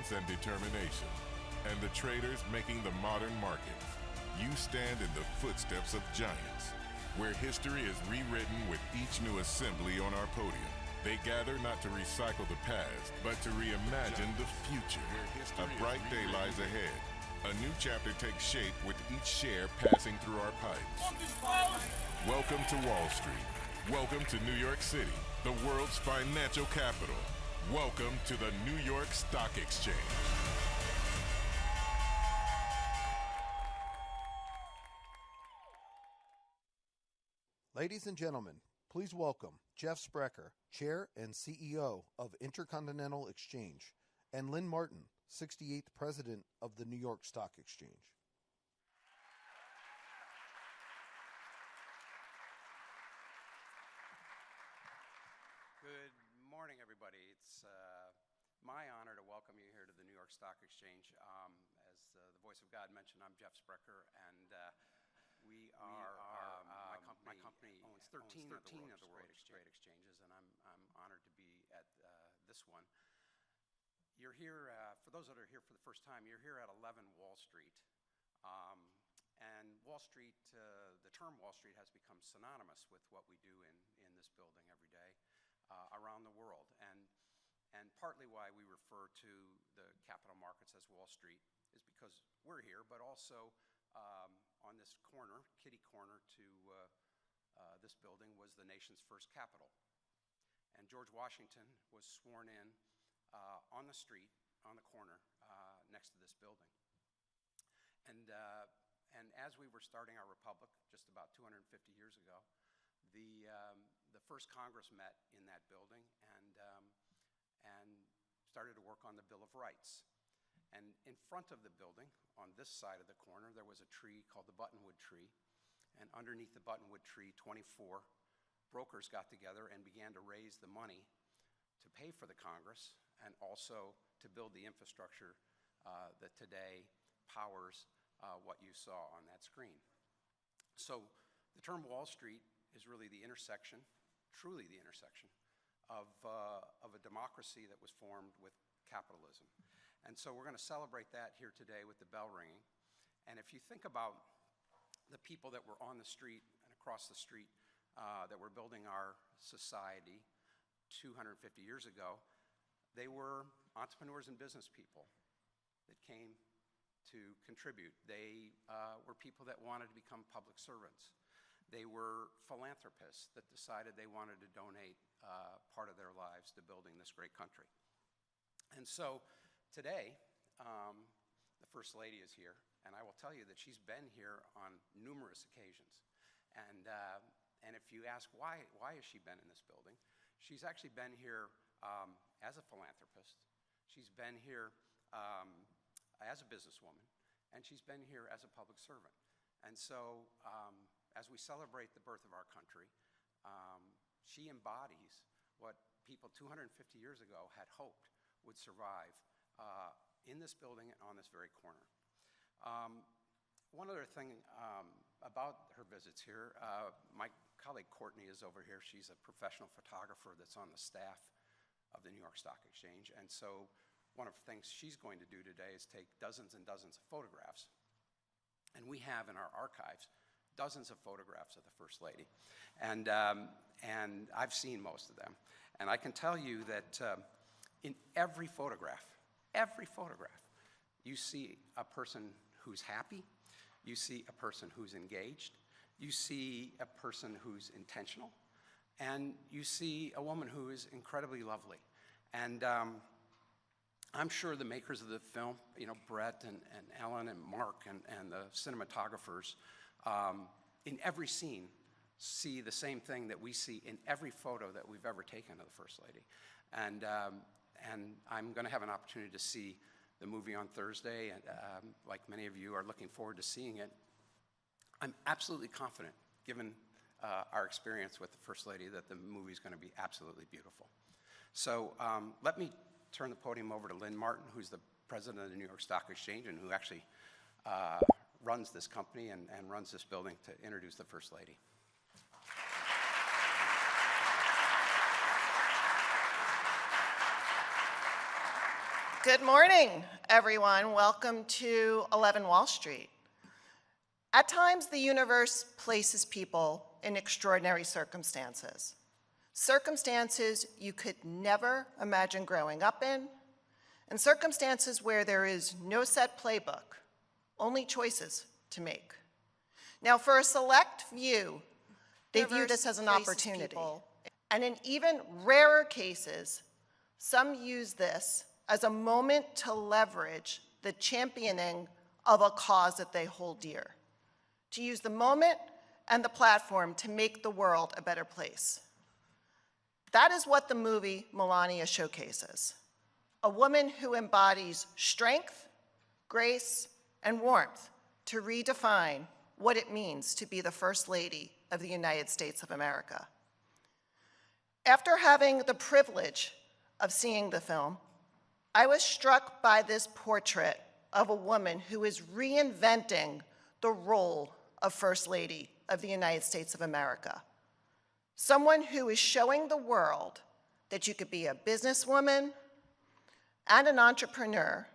excellence and determination, and the traders making the modern markets. You stand in the footsteps of giants, where history is rewritten with each new assembly on our podium. They gather not to recycle the past, but to reimagine the future. A bright day lies ahead. A new chapter takes shape with each share passing through our pipes. Welcome to Wall Street. Welcome to New York City, the world's financial capital. Welcome to the New York Stock Exchange. Ladies and gentlemen, please welcome Jeff Sprecher, Chair and CEO of Intercontinental Exchange, and Lynn Martin, 68th President of the New York Stock Exchange. Good morning, everybody. It's my honor to welcome you here to the New York Stock Exchange. As the voice of God mentioned, I'm Jeff Sprecher, and we are my company owns 13 of the world's great exchanges, and I'm honored to be at this one. You're here, for those that are here for the first time, you're here at 11 Wall Street. And Wall Street, the term Wall Street has become synonymous with what we do in this building every day around the world. And partly why we refer to the capital markets as Wall Street is because we're here, but also on this corner, kitty corner to this building, was the nation's first Capitol. And George Washington was sworn in on the street, on the corner, next to this building. And as we were starting our republic just about 250 years ago, the first Congress met in that building and started to work on the Bill of Rights. And in front of the building, on this side of the corner, there was a tree called the Buttonwood tree. And underneath the Buttonwood tree, 24 brokers got together and began to raise the money to pay for the Congress and also to build the infrastructure that today powers what you saw on that screen. So the term Wall Street is really the intersection, truly the intersection, of a democracy that was formed with capitalism. And so we're going to celebrate that here today with the bell ringing. And if you think about the people that were on the street and across the street that were building our society 250 years ago, they were entrepreneurs and business people that came to contribute. They were people that wanted to become public servants. They were philanthropists that decided they wanted to donate part of their lives to building this great country. And so today, the First Lady is here, and I will tell you that she's been here on numerous occasions. And if you ask why has she been in this building, she's actually been here as a philanthropist. She's been here as a businesswoman, and she's been here as a public servant. And so as we celebrate the birth of our country, she embodies what people 250 years ago had hoped would survive in this building and on this very corner. One other thing about her visits here, my colleague Courtney is over here. She's a professional photographer that's on the staff of the New York Stock Exchange. And so one of the things she's going to do today is take dozens and dozens of photographs. And we have in our archives dozens of photographs of the First Lady. And I've seen most of them. And I can tell you that in every photograph, you see a person who's happy, you see a person who's engaged, you see a person who's intentional, and you see a woman who is incredibly lovely. And I'm sure the makers of the film, Brett and Ellen and Mark and the cinematographers, in every scene see the same thing that we see in every photo that we've ever taken of the First Lady. And I'm going to have an opportunity to see the movie on Thursday, and like many of you are looking forward to seeing it. I'm absolutely confident, given our experience with the First Lady, that the movie is going to be absolutely beautiful. So let me turn the podium over to Lynn Martin, who's the president of the New York Stock Exchange and who actually runs this company and runs this building, to introduce the First Lady. Good morning, everyone. Welcome to 11 Wall Street. At times, the universe places people in extraordinary circumstances. Circumstances you could never imagine growing up in, and circumstances where there is no set playbook, only choices to make. Now, for a select few, they view this as an opportunity. And in even rarer cases, some use this as a moment to leverage the championing of a cause that they hold dear, to use the moment and the platform to make the world a better place. That is what the movie Melania showcases, a woman who embodies strength, grace, and warmth to redefine what it means to be the First Lady of the United States of America. After having the privilege of seeing the film, I was struck by this portrait of a woman who is reinventing the role of First Lady of the United States of America. Someone who is showing the world that you could be a businesswoman and an entrepreneur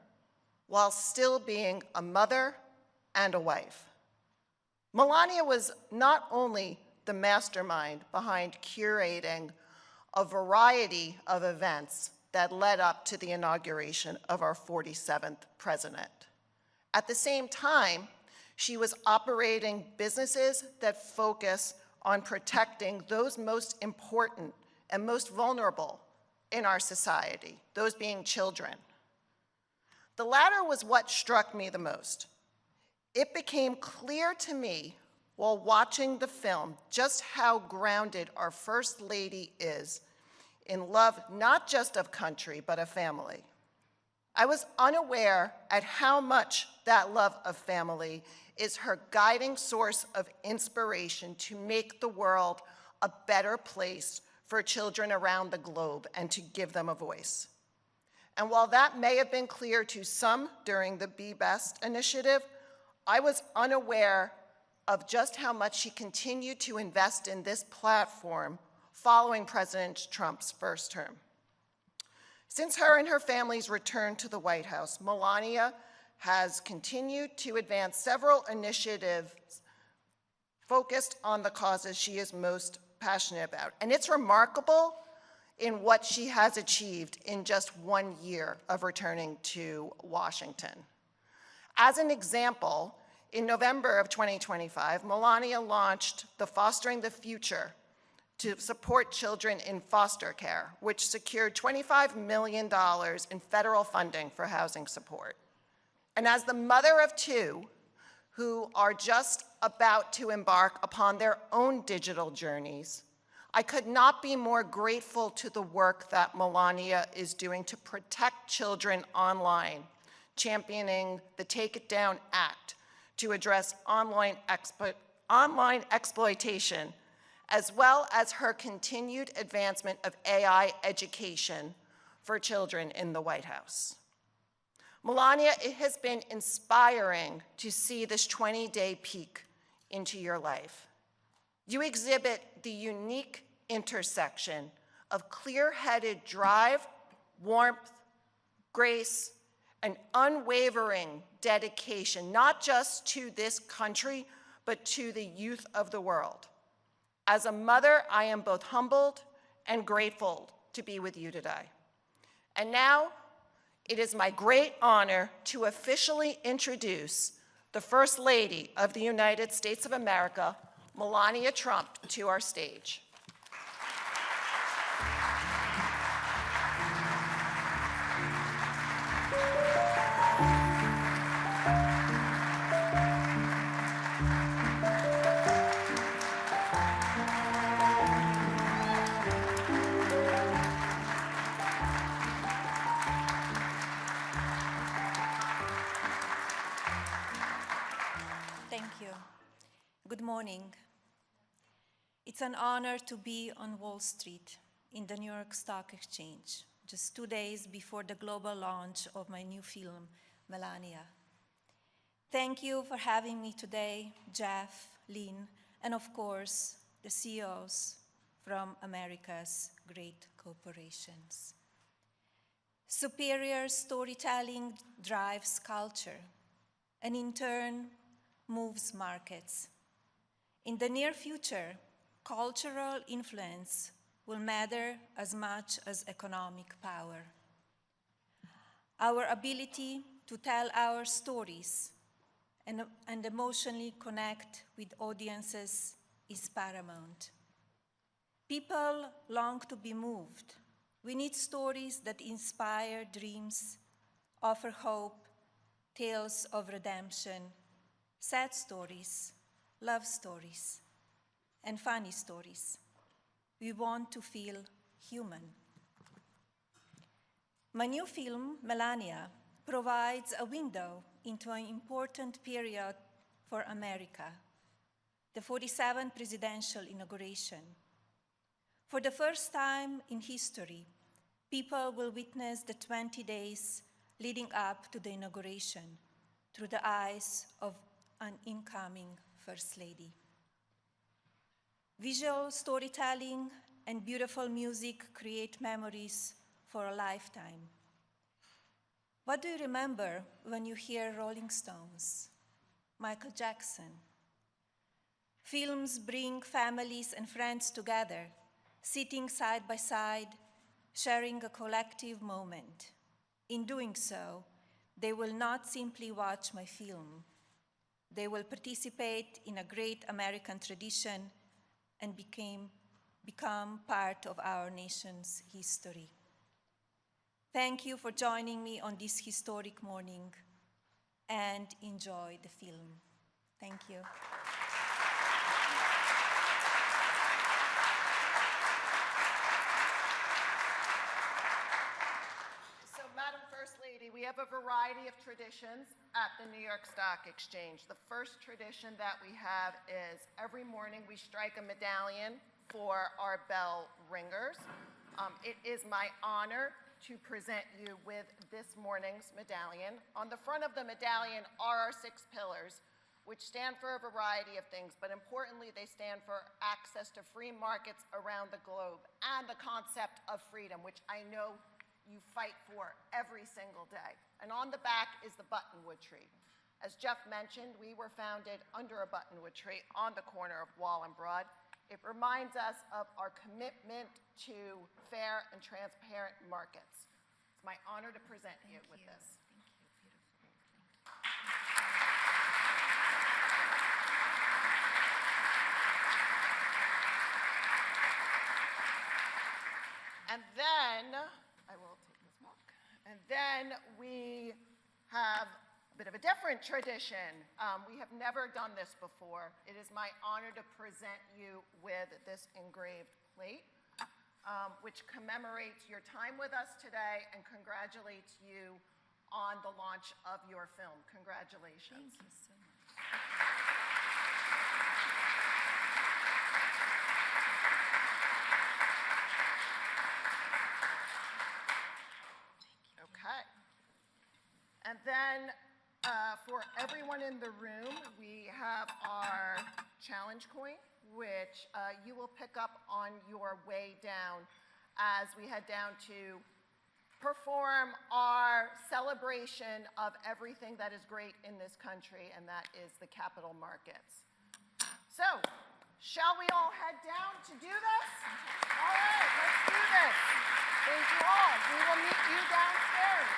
while still being a mother and a wife. Melania was not only the mastermind behind curating a variety of events that led up to the inauguration of our 47th president. At the same time, she was operating businesses that focus on protecting those most important and most vulnerable in our society, those being children. The latter was what struck me the most. It became clear to me while watching the film just how grounded our First Lady is in love not just of country, but of family. I was unaware at how much that love of family is her guiding source of inspiration to make the world a better place for children around the globe and to give them a voice. And while that may have been clear to some during the Be Best initiative, I was unaware of just how much she continued to invest in this platform following President Trump's first term. Since her and her family's return to the White House, Melania has continued to advance several initiatives focused on the causes she is most passionate about. And it's remarkable in what she has achieved in just 1 year of returning to Washington. As an example, in November of 2025, Melania launched the Fostering the Future to support children in foster care, which secured $25 million in federal funding for housing support. And as the mother of two who are just about to embark upon their own digital journeys, I could not be more grateful to the work that Melania is doing to protect children online, championing the Take It Down Act to address online exploitation, as well as her continued advancement of AI education for children in the White House. Melania, it has been inspiring to see this 20-day peek into your life. You exhibit the unique intersection of clear-headed drive, warmth, grace, and unwavering dedication, not just to this country, but to the youth of the world. As a mother, I am both humbled and grateful to be with you today. And now, it is my great honor to officially introduce the First Lady of the United States of America, Melania Trump, to our stage. Thank you. Good morning. It's an honor to be on Wall Street in the New York Stock Exchange, just 2 days before the global launch of my new film, Melania. Thank you for having me today, Jeff, Lynn, and of course, the CEOs from America's great corporations. Superior storytelling drives culture, and in turn, moves markets. In the near future, cultural influence will matter as much as economic power. Our ability to tell our stories and emotionally connect with audiences is paramount. People long to be moved. We need stories that inspire dreams, offer hope, tales of redemption, sad stories, love stories, and funny stories. We want to feel human. My new film, Melania, provides a window into an important period for America, the 47th presidential inauguration. For the first time in history, people will witness the 20 days leading up to the inauguration through the eyes of an incoming First Lady. Visual storytelling and beautiful music create memories for a lifetime. What do you remember when you hear Rolling Stones, Michael Jackson? Films bring families and friends together, sitting side by side, sharing a collective moment. In doing so, they will not simply watch my film. They will participate in a great American tradition and become part of our nation's history. Thank you for joining me on this historic morning, and enjoy the film. Thank you. So, Madam First Lady, we have a variety of traditions at the New York Stock Exchange. The first tradition that we have is every morning we strike a medallion for our bell ringers. It is my honor to present you with this morning's medallion. On the front of the medallion are our 6 pillars, which stand for a variety of things, but importantly, they stand for access to free markets around the globe and the concept of freedom, which I know you fight for every single day. And on the back is the buttonwood tree. As Jeff mentioned, we were founded under a buttonwood tree on the corner of Wall and Broad. It reminds us of our commitment to fair and transparent markets. It's my honor to present you with this. And then, I will take this walk. And then we have a bit of a different tradition. We have never done this before. It is my honor to present you with this engraved plate, which commemorates your time with us today and congratulates you on the launch of your film. Congratulations. Thank you so much. Okay. And then for everyone in the room, we have our challenge coin, which you will pick up on your way down as we head down to perform our celebration of everything that is great in this country, and that is the capital markets. So, shall we all head down to do this? All right, let's do this. Thank you all. We will meet you downstairs.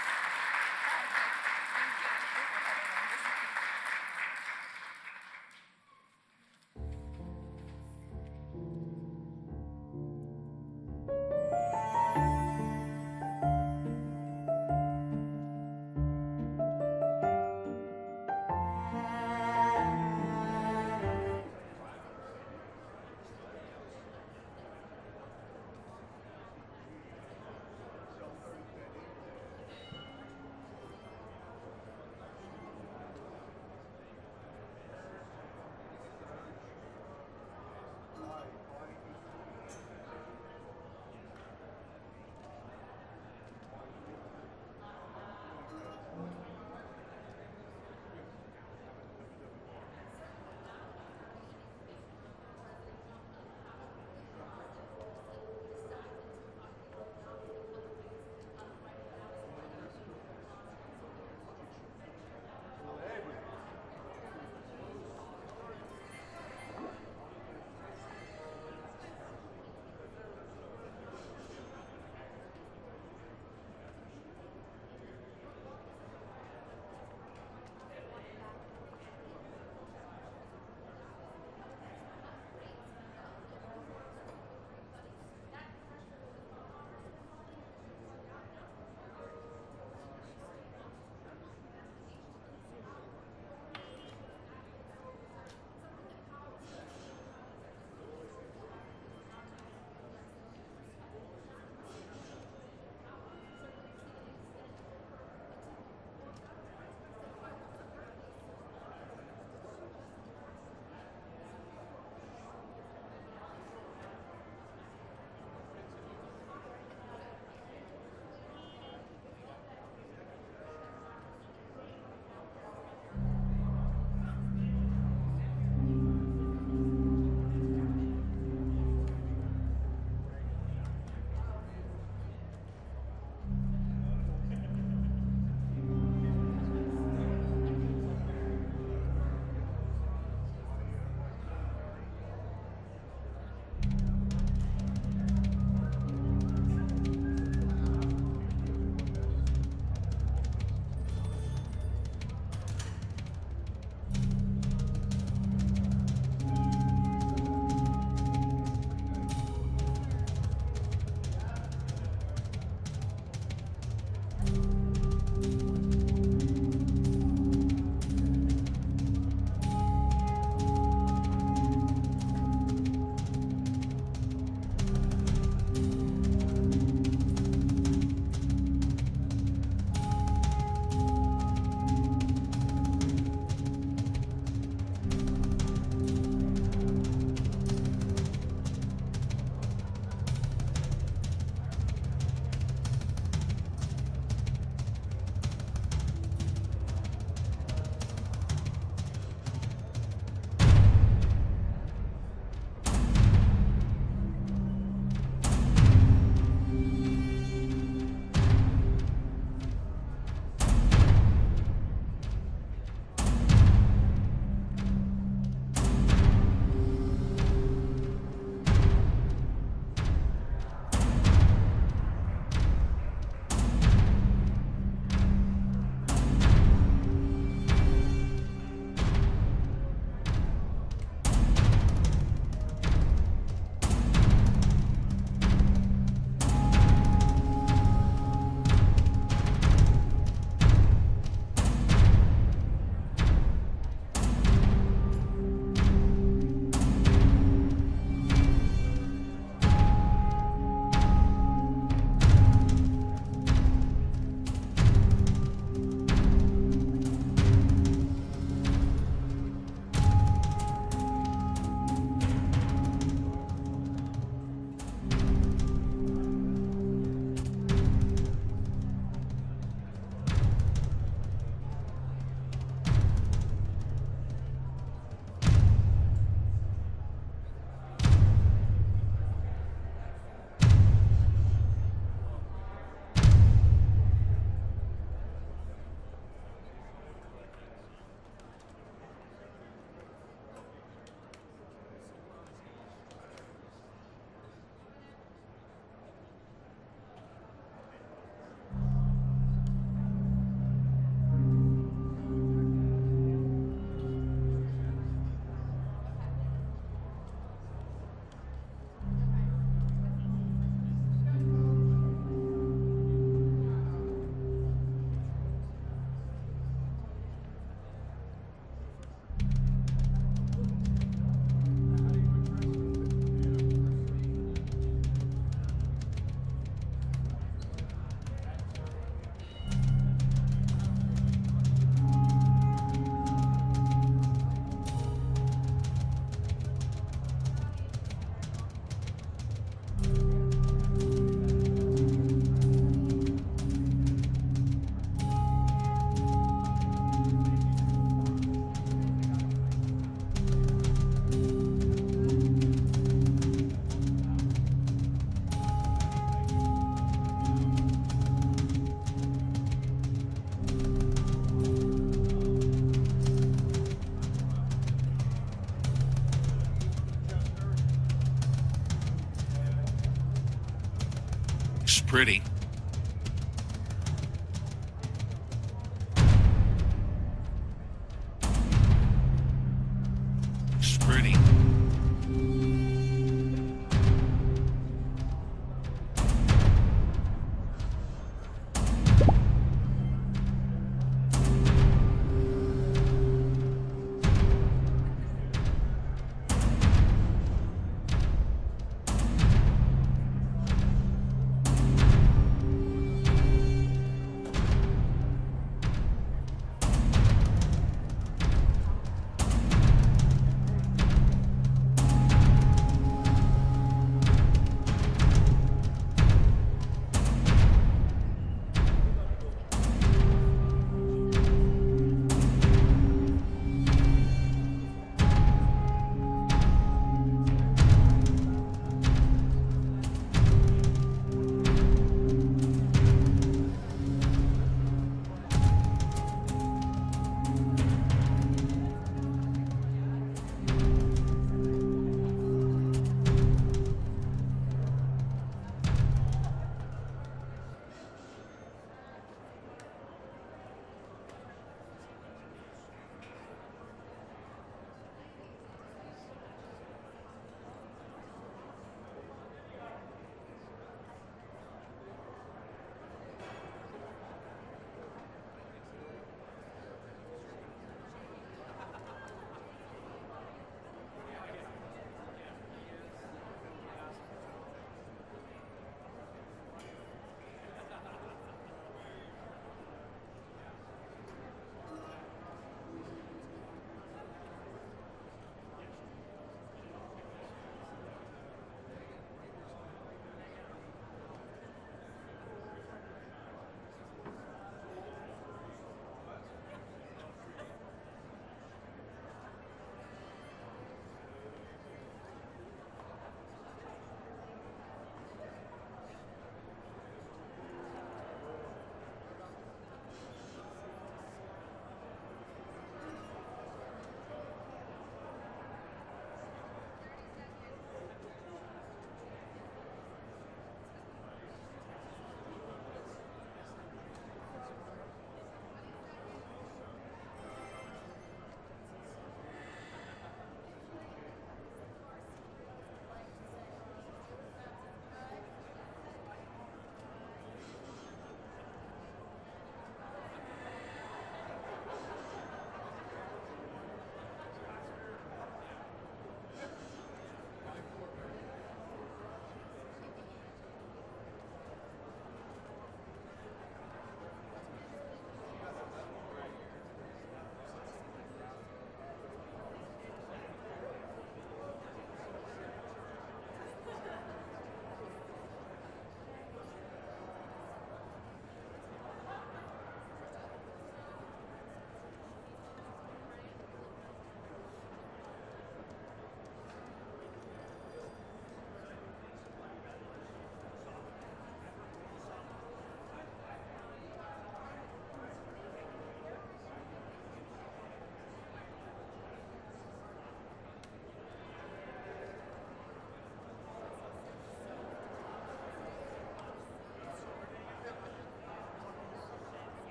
looks pretty.